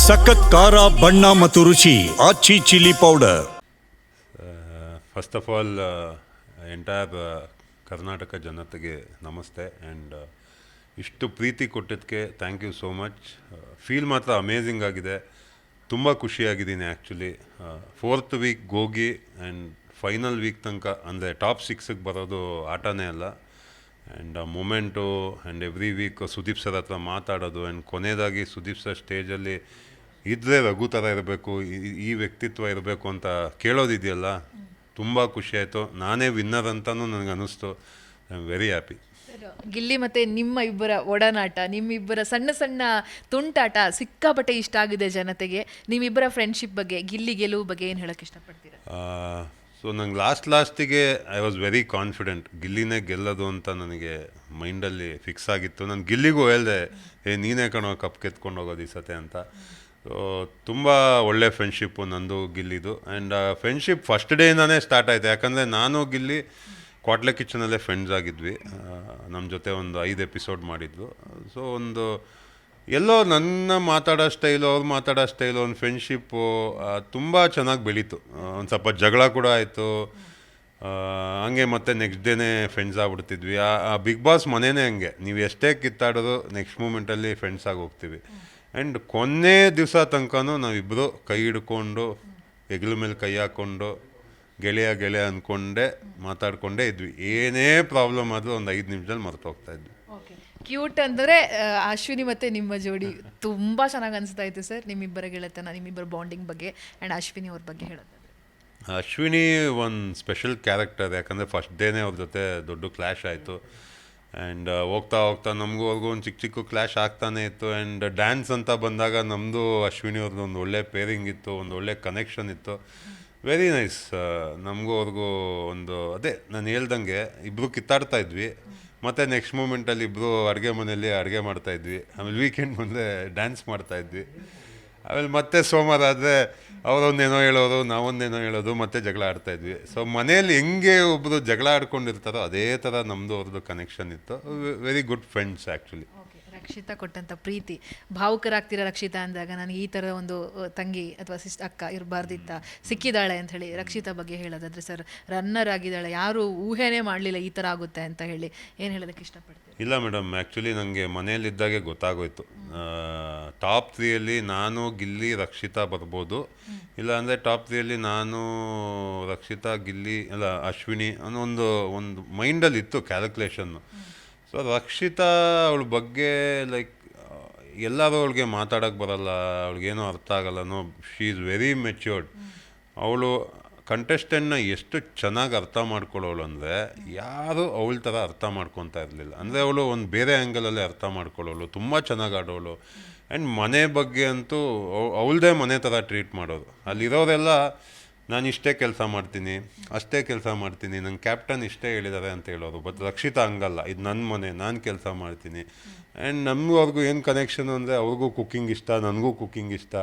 ಸಖತ್ ಖಾರ ಬಣ್ಣ ಮತ್ತು ರುಚಿ Aachi chilli powder. First of all entire Karnataka ಜನತೆಗೆ ನಮಸ್ತೆ ಆ್ಯಂಡ್ ಇಷ್ಟು ಪ್ರೀತಿ ಕೊಟ್ಟಿದ್ದಕ್ಕೆ thank you so much. Feel ಮಾತ್ರ ಅಮೇಝಿಂಗ್ ಆಗಿದೆ, ತುಂಬ ಖುಷಿಯಾಗಿದ್ದೀನಿ ಆ್ಯಕ್ಚುಲಿ. 4th ವೀಕ್ ಹೋಗಿ ಆ್ಯಂಡ್ ಫೈನಲ್ ವೀಕ್ ತನಕ ಅಂದರೆ ಟಾಪ್ 6ಗೆ ಬರೋದು ಆಟನೇ ಅಲ್ಲ. ಆ್ಯಂಡ್ ಆ moment and every week Sudeep sir ಹತ್ರ ಮಾತಾಡೋದು ಆ್ಯಂಡ್ ಕೊನೆಯದಾಗಿ ಸುದೀಪ್ ಸರ್ ಸ್ಟೇಜಲ್ಲಿ ಇದ್ದರೆ ರಘು ಥರ ಇರಬೇಕು, ಈ ವ್ಯಕ್ತಿತ್ವ ಇರಬೇಕು ಅಂತ ಕೇಳೋದಿದೆಯಲ್ಲ, ತುಂಬ ಖುಷಿಯಾಯಿತು. ನಾನೇ ವಿನ್ನರ್ ಅಂತಲೂ ನನಗೆ ಅನ್ನಿಸ್ತು. I am very happy. Gilli ಮತ್ತು ನಿಮ್ಮ ಇಬ್ಬರ ಒಡನಾಟ, ನಿಮ್ಮಿಬ್ಬರ ಸಣ್ಣ ಸಣ್ಣ ತುಂಟಾಟ ಸಿಕ್ಕಾಪಟ್ಟೆ ಇಷ್ಟ ಆಗಿದೆ ಜನತೆಗೆ. ನಿಮ್ಮಿಬ್ಬರ ಫ್ರೆಂಡ್ಶಿಪ್ ಬಗ್ಗೆ, ಗಿಲ್ಲಿ ಗೆಲುವು ಬಗ್ಗೆ ಏನು ಹೇಳೋಕ್ಕೆ ಇಷ್ಟಪಡ್ತೀರಾ? ಸೊ ನಂಗೆ ಲಾಸ್ಟಿಗೆ ಐ ವಾಸ್ ವೆರಿ ಕಾನ್ಫಿಡೆಂಟ್, ಗಿಲ್ಲಿನೇ ಗೆಲ್ಲೋದು ಅಂತ ನನಗೆ ಮೈಂಡಲ್ಲಿ ಫಿಕ್ಸ್ ಆಗಿತ್ತು. ನಾನು ಗಿಲ್ಲಿಗೂ ಹೇಳಿದೆ, ನೀನೇ ಕಣೋ ಕಪ್ ಕೆತ್ಕೊಂಡು ಹೋಗೋದು ಈ ಸತೆ ಅಂತ. ಸೊ ತುಂಬ ಒಳ್ಳೆ ಫ್ರೆಂಡ್ಶಿಪ್ಪು ನಂದು ಗಿಲ್ಲಿದು. ಆ್ಯಂಡ್ ಫ್ರೆಂಡ್ಶಿಪ್ ಫಸ್ಟ್ ಡೇಯಿಂದನೇ ಸ್ಟಾರ್ಟ್ ಆಯಿತು. ಯಾಕಂದರೆ ನಾನು ಗಿಲ್ಲಿ ಕ್ವಾಟ್ಲೆ ಕಿಚನಲ್ಲೇ ಫ್ರೆಂಡ್ಸ್ ಆಗಿದ್ವಿ. ನಮ್ಮ ಜೊತೆ ಒಂದು 5 ಎಪಿಸೋಡ್ ಮಾಡಿದ್ವು. ಸೊ ಒಂದು ಎಲ್ಲೋ ನನ್ನ ಮಾತಾಡೋ ಸ್ಟೈಲು, ಅವ್ರು ಮಾತಾಡೋ ಸ್ಟೈಲು, ಒಂದು ಫ್ರೆಂಡ್ಶಿಪ್ಪು ತುಂಬ ಚೆನ್ನಾಗಿ ಬೆಳೀತು. ಒಂದು ಸ್ವಲ್ಪ ಜಗಳ ಕೂಡ ಆಯಿತು. ಹಂಗೆ ಮತ್ತೆ ನೆಕ್ಸ್ಟ್ ಡೇನೇ ಫ್ರೆಂಡ್ಸ್ ಆಗ್ಬಿಡ್ತಿದ್ವಿ. ಆ ಬಿಗ್ ಬಾಸ್ ಮನೇನೇ ಹಂಗೆ, ನೀವು ಎಷ್ಟೇ ಕಿತ್ತಾಡೋದು ನೆಕ್ಸ್ಟ್ ಮೂಮೆಂಟಲ್ಲಿ ಫ್ರೆಂಡ್ಸ್ ಆಗಿ ಹೋಗ್ತೀವಿ. ಆ್ಯಂಡ್ ಕೊನೆ ದಿವಸ ತನಕನೂ ನಾವಿಬ್ಬರು ಕೈ ಹಿಡ್ಕೊಂಡು ಹೆಗ್ಲ ಮೇಲೆ ಕೈ ಹಾಕ್ಕೊಂಡು ಗೆಳೆಯ ಅಂದ್ಕೊಂಡೇ ಮಾತಾಡ್ಕೊಂಡೇ ಇದ್ವಿ. ಏನೇ ಪ್ರಾಬ್ಲಮ್ ಆದರೂ ಒಂದು 5 ನಿಮಿಷದಲ್ಲಿ ಮರೆತು ಹೋಗ್ತಾ ಇದ್ವಿ. ಕ್ಯೂಟ್ ಅಂದರೆ ಅಶ್ವಿನಿ ಮತ್ತು ನಿಮ್ಮ ಜೋಡಿ ತುಂಬ ಚೆನ್ನಾಗಿ ಅನಿಸ್ತಾ ಇತ್ತು ಸರ್. ನಿಮ್ಮಿಬ್ಬರ ಗೆಳೆತನ, ನಿಮ್ಮಿಬ್ಬರ ಬಾಂಡಿಂಗ್ ಬಗ್ಗೆ ಆ್ಯಂಡ್ ಅಶ್ವಿನಿ ಅವ್ರ ಬಗ್ಗೆ ಹೇಳೋದಾದ್ರೆ, ಅಶ್ವಿನಿ ಒಂದು ಸ್ಪೆಷಲ್ ಕ್ಯಾರೆಕ್ಟರ್. ಯಾಕಂದರೆ ಫಸ್ಟ್ ಡೇನೇ ಅವ್ರ ಜೊತೆ ದೊಡ್ಡ ಕ್ಲ್ಯಾಶ್ ಆಯಿತು. ಆ್ಯಂಡ್ ಹೋಗ್ತಾ ನಮಗೂ ಅವ್ರಿಗೂ ಒಂದು ಚಿಕ್ಕ ಕ್ಲ್ಯಾಶ್ ಆಗ್ತಾನೆ ಇತ್ತು. ಆ್ಯಂಡ್ ಡ್ಯಾನ್ಸ್ ಅಂತ ಬಂದಾಗ ನಮ್ಮದು ಅಶ್ವಿನಿ ಅವ್ರದ್ದು ಒಂದು ಒಳ್ಳೆ ಪೇರಿಂಗ್ ಇತ್ತು, ಒಂದು ಒಳ್ಳೆ ಕನೆಕ್ಷನ್ ಇತ್ತು. Very nice. ನಮಗೂ ಅವ್ರಿಗೂ ಒಂದು ಅದೇ ನಾನು ಹೇಳ್ದಂಗೆ ಇಬ್ಬರು ಕಿತ್ತಾಡ್ತಾ ಇದ್ವಿ. ಮತ್ತು ನೆಕ್ಸ್ಟ್ ಮೂಮೆಂಟಲ್ಲಿ ಇಬ್ಬರು ಅಡುಗೆ ಮನೆಯಲ್ಲಿ ಅಡುಗೆ ಮಾಡ್ತಾಯಿದ್ವಿ. ಆಮೇಲೆ ವೀಕೆಂಡ್ ಮುಂದೆ ಡ್ಯಾನ್ಸ್ ಮಾಡ್ತಾಯಿದ್ವಿ. ಆಮೇಲೆ ಮತ್ತೆ ಸೋಮವಾರ ಆದರೆ ಅವರೊಂದೇನೋ ಹೇಳೋರು, ನಾವೊಂದೇನೋ ಹೇಳೋದು, ಮತ್ತೆ ಜಗಳ ಆಡ್ತಾಯಿದ್ವಿ. ಸೊ ಮನೆಯಲ್ಲಿ ಹೆಂಗೆ ಒಬ್ಬರು ಜಗಳ ಆಡ್ಕೊಂಡಿರ್ತಾರೋ ಅದೇ ಥರ ನಮ್ಮದು ಅವ್ರದ್ದು ಕನೆಕ್ಷನ್ ಇತ್ತು. Very good friends actually. Rakshita ಕೊಟ್ಟಂಥ ಪ್ರೀತಿ, ಭಾವುಕರಾಗ್ತೀರ ರಕ್ಷಿತಾ ಅಂದಾಗ. ನನಗೆ ಈ ಥರ ಒಂದು ತಂಗಿ ಅಥವಾ ಅಕ್ಕ ಇರಬಾರ್ದಿತ್ತ, ಸಿಕ್ಕಿದ್ದಾಳೆ ಅಂತ ಹೇಳಿ ರಕ್ಷಿತಾ ಬಗ್ಗೆ ಹೇಳೋದಾದ್ರೆ ಸರ್, ರನ್ನರ್ ಆಗಿದ್ದಾಳೆ, ಯಾರು ಊಹೆನೇ ಮಾಡಲಿಲ್ಲ ಈ ಥರ ಆಗುತ್ತೆ ಅಂತ ಹೇಳಿ. ಏನು ಹೇಳೋದಕ್ಕೆ ಇಷ್ಟಪಡ್ತೀನಿ? ಇಲ್ಲ ಮೇಡಮ್, ಆ್ಯಕ್ಚುಲಿ ನನಗೆ ಮನೆಯಲ್ಲಿದ್ದಾಗೆ ಗೊತ್ತಾಗೋಯ್ತು. ಟಾಪ್ 3ಯಲ್ಲಿ ನಾನು, ಗಿಲ್ಲಿ, ರಕ್ಷಿತಾ ಬರ್ಬೋದು. ಇಲ್ಲ ಅಂದರೆ ಟಾಪ್ 3ಯಲ್ಲಿ ನಾನು, ರಕ್ಷಿತಾ, ಗಿಲ್ಲಿ, ಅಲ್ಲ ಅಶ್ವಿನಿ ಅನ್ನೋ ಒಂದು ಮೈಂಡಲ್ಲಿ ಇತ್ತು ಕ್ಯಾಲ್ಕುಲೇಷನ್ನು. ಸೊ ರಕ್ಷಿತಾ ಅವಳ ಬಗ್ಗೆ ಲೈಕ್ ಎಲ್ಲರೂ ಅವಳಿಗೆ ಮಾತಾಡೋಕ್ಕೆ ಬರಲ್ಲ, ಅವಳಿಗೇನೋ ಅರ್ಥ ಆಗಲ್ಲನೋ. She is very matured. ಅವಳು ಕಂಟೆಸ್ಟೆಂಟ್ನ ಎಷ್ಟು ಚೆನ್ನಾಗಿ ಅರ್ಥ ಮಾಡ್ಕೊಳ್ಳೋಳು ಅಂದರೆ ಯಾರೂ ಅವಳ ಥರ ಅರ್ಥ ಮಾಡ್ಕೊತಾ ಇರಲಿಲ್ಲ. ಅಂದರೆ ಅವಳು ಒಂದು ಬೇರೆ ಆ್ಯಂಗಲಲ್ಲಿ ಅರ್ಥ ಮಾಡ್ಕೊಳ್ಳೋಳು, ತುಂಬ ಚೆನ್ನಾಗಿ ಆಡೋಳು. ಆ್ಯಂಡ್ ಮನೆ ಬಗ್ಗೆ ಅಂತೂ ಅವಳದೇ ಮನೆ ಥರ ಟ್ರೀಟ್ ಮಾಡೋದು. ಅಲ್ಲಿರೋರೆಲ್ಲ ನಾನು ಇಷ್ಟೇ ಕೆಲಸ ಮಾಡ್ತೀನಿ, ಅಷ್ಟೇ ಕೆಲಸ ಮಾಡ್ತೀನಿ, ನಂಗೆ ಕ್ಯಾಪ್ಟನ್ ಇಷ್ಟೇ ಹೇಳಿದ್ದಾರೆ ಅಂತ ಹೇಳೋರು. ಬಟ್ ರಕ್ಷಿತಾ ಹಂಗಲ್ಲ, ಇದು ನನ್ನ ಮನೆ, ನಾನು ಕೆಲಸ ಮಾಡ್ತೀನಿ. ಆ್ಯಂಡ್ ನಮಗೂ ಅವ್ರಿಗೂ ಏನು ಕನೆಕ್ಷನ್ ಅಂದರೆ, ಅವ್ರಿಗೂ ಕುಕ್ಕಿಂಗ್ ಇಷ್ಟ, ನನಗೂ ಕುಕ್ಕಿಂಗ್ ಇಷ್ಟ.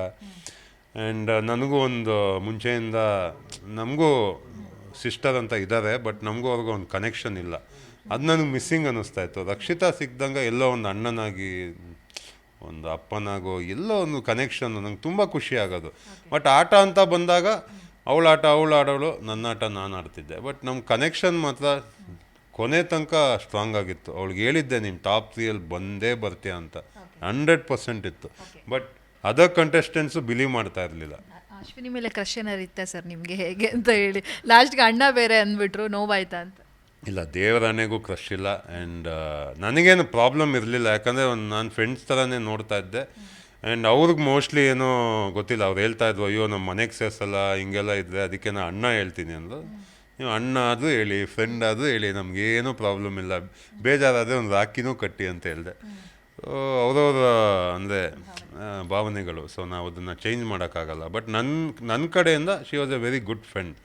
ಆ್ಯಂಡ್ ನನಗೂ ಒಂದು ಮುಂಚೆಯಿಂದ ನಮಗೂ ಸಿಸ್ಟರ್ ಅಂತ ಇದ್ದಾರೆ, ಬಟ್ ನಮಗೂ ಅವ್ರಿಗೂ ಒಂದು ಕನೆಕ್ಷನ್ ಇಲ್ಲ. ಅದು ನನಗೆ ಮಿಸ್ಸಿಂಗ್ ಅನ್ನಿಸ್ತಾ ಇತ್ತು. ರಕ್ಷಿತಾ ಸಿಕ್ಕಿದಂಗೆ ಎಲ್ಲೋ ಒಂದು ಅಣ್ಣನಾಗಿ, ಒಂದು ಅಪ್ಪನಾಗೋ ಎಲ್ಲೋ ಒಂದು ಕನೆಕ್ಷನ್ ನಂಗೆ ತುಂಬ ಖುಷಿ ಆಗೋದು. ಬಟ್ ಆಟ ಅಂತ ಬಂದಾಗ ಅವಳು ಆಡೋಳು, ನನ್ನ ಆಟ ನಾನು ಆಡ್ತಿದ್ದೆ. ಬಟ್ ನಮ್ಮ ಕನೆಕ್ಷನ್ ಮಾತ್ರ ಕೊನೆ ತನಕ ಸ್ಟ್ರಾಂಗ್ ಆಗಿತ್ತು. ಅವಳಿಗೆ ಹೇಳಿದ್ದೆ, ನೀನು ಟಾಪ್ 3ಯಲ್ಲಿ ಬಂದೇ ಬರ್ತೀಯ ಅಂತ 100% ಇತ್ತು. ಬಟ್ ಅದರ್ ಕಂಟೆಸ್ಟೆಂಟ್ಸು ಬಿಲೀವ್ ಮಾಡ್ತಾ ಇರಲಿಲ್ಲ. ಅಶ್ವಿನಿ ಮೇಲೆ ಕ್ರಶ್ ಏನಾರು ಇತ್ತ ಸರ್ ನಿಮಗೆ, ಹೇಗೆ ಅಂತ ಹೇಳಿ? ಲಾಸ್ಟ್ಗೆ ಅಣ್ಣ ಬೇರೆ ಅಂದ್ಬಿಟ್ರು, ನೋವಾಯ್ತಾ ಅಂತ? ಇಲ್ಲ, ದೇವರಾಣೆಗೂ ಕ್ರಶ್ ಇಲ್ಲ. ಆ್ಯಂಡ್ ನನಗೇನು ಪ್ರಾಬ್ಲಮ್ ಇರಲಿಲ್ಲ. ಯಾಕಂದರೆ ನಾನು ಫ್ರೆಂಡ್ಸ್ ಥರನೇ ನೋಡ್ತಾ ಇದ್ದೆ. ಆ್ಯಂಡ್ ಅವ್ರಿಗೆ ಮೋಸ್ಟ್ಲಿ ಏನೋ ಗೊತ್ತಿಲ್ಲ, ಅವ್ರು ಹೇಳ್ತಾಯಿದ್ರು, ಅಯ್ಯೋ ನಮ್ಮ ಮನೆಗೆ ಸೇರಿಸಲ್ಲ, ಹಿಂಗೆಲ್ಲ ಇದ್ದರೆ ಅದಕ್ಕೆ ನಾನು ಅಣ್ಣ ಹೇಳ್ತೀನಿ ಅಂದರು. ನೀವು ಅಣ್ಣ ಆದರೂ ಹೇಳಿ, ಫ್ರೆಂಡ್ ಆದರೂ ಹೇಳಿ, ನಮಗೇನೂ ಪ್ರಾಬ್ಲಮ್ ಇಲ್ಲ, ಬೇಜಾರಾದರೆ ಒಂದು ರಾಖಿನೂ ಕಟ್ಟಿ ಅಂತ ಹೇಳಿದೆ. ಸೊ ಅವರವರ ಅಂದರೆ ಭಾವನೆಗಳು. ಸೊ ನಾವು ಅದನ್ನು ಚೇಂಜ್ ಮಾಡೋಕ್ಕಾಗಲ್ಲ. ಬಟ್ ನನ್ನ ಕಡೆಯಿಂದ she was A very good friend.